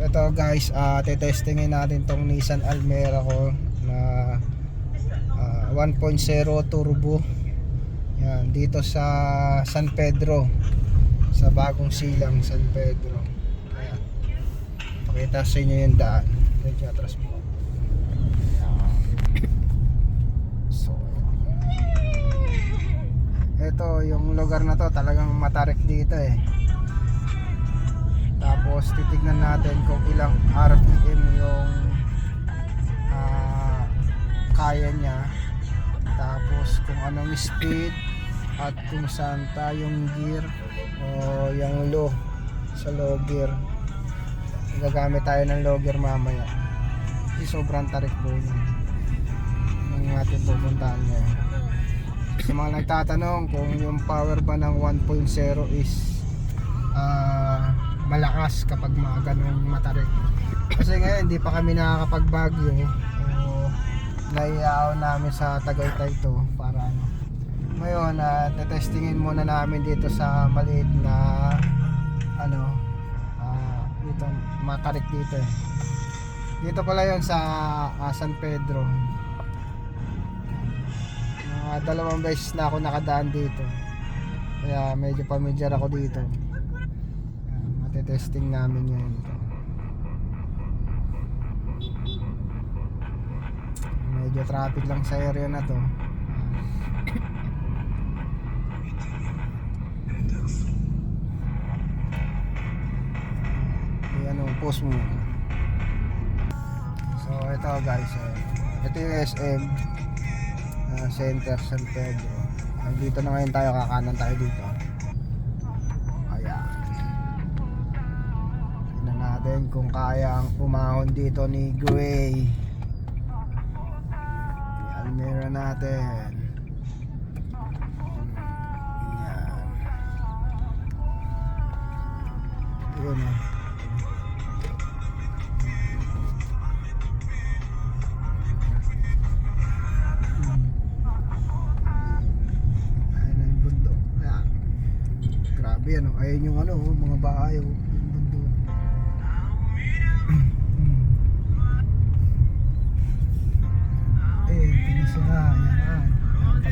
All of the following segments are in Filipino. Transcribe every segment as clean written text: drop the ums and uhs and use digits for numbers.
ito guys, tetestingin natin tong Nissan Almera ko na 1.0 turbo. Yan, dito sa San Pedro, sa bagong silang San Pedro. Ayan, pakita sa inyo yung daan. Medyo atras mo. So, ito yung lugar na to, talagang matarik dito eh. Tapos titignan natin kung ilang RPM yung kaya niya. Tapos kung anong speed at kung saan tayong gear o yung low sa low gear. Gagamit tayo ng low gear mamaya. Sobrang tarik po yun yung ating pupuntahan ngayon. Sa mga nagtatanong kung yung power ba ng 1.0 is malakas kapag mga ganong matarik, kasi ngayon hindi pa kami nakakapag-Baguio o naiaaw namin sa Tagaytay to para ano. Ngayon tetestingin muna namin dito sa maliit na ano, dito matarik dito eh. Dito pala yon sa San Pedro. Mga 2 beses na ako nakadaan dito, kaya medyo familiar ako dito. Testing namin ngayon ito. Medyo traffic lang sa area na to. Ayan o, post mo. So ito guys, ito yung SM Center San Pedro. Dito na ngayon tayo, kakanan tayo dito. Then kung kayang umahon dito ni Gray, Almera natin. Yan. Yun eh. Ayun ang bundok. Yan. Grabe ano, ayun yung ano, mga bahay oh.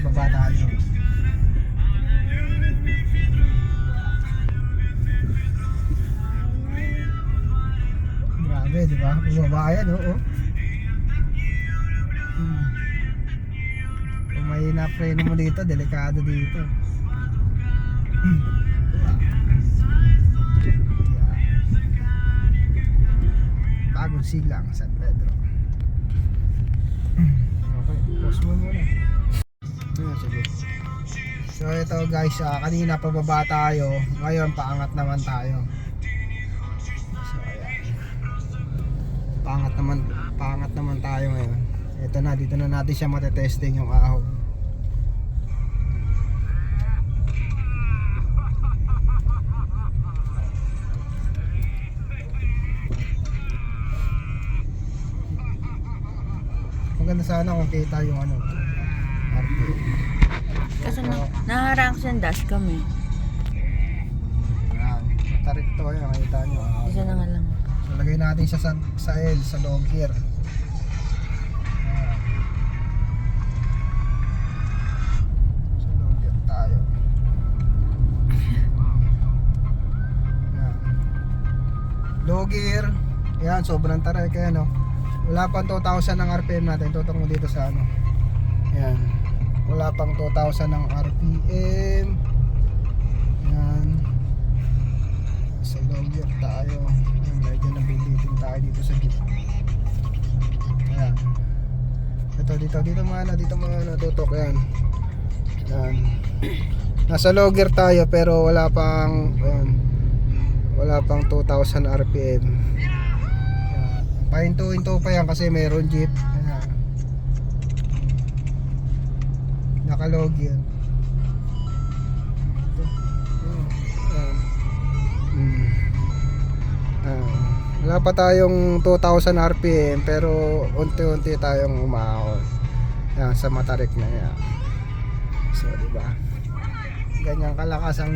Pababa tayo. Grabe, di ba? Pababa yan, oo. Kung may na-freno mo dito, delikado dito. Bagong silang San Pedro. Okay, pause mo muna. Sige. So ito guys, kanina pababa tayo, ngayon paangat naman tayo. So ayan, paangat naman tayo ngayon. Ito na, dito na natin siya matetesting yung ahon. Maganda sana kung kita yung ano, RPM. Kasi naharang sa dashcam eh. Ayan, matarik to yun, nakita nyo. Isa na nga lang. So lagay natin siya sa L, sa low gear. Sa low gear tayo. Ayan. Low gear. Ayan, sobrang tarik eh, no? Wala pang 2,000 ng RPM natin. Tutok mo dito sa ano. Ayan, wala pang 2,000 ng RPM. Ayan, sa low gear tayo. Ayan, medyo nabibitin tayo dito sa gitna. Ayan, dito mga tutok. Ayan, ayan. Nasa low gear tayo pero wala pang, ayan, wala pang 2,000 RPM. Ayan, pahinto-hinto pa yan kasi mayroon jeep. Ayan, nakalog yan. Wala pa tayong 2,000 RPM pero unti-unti tayong umahon. Yan, sa matarik na yan. So diba, ganyan kalakas ang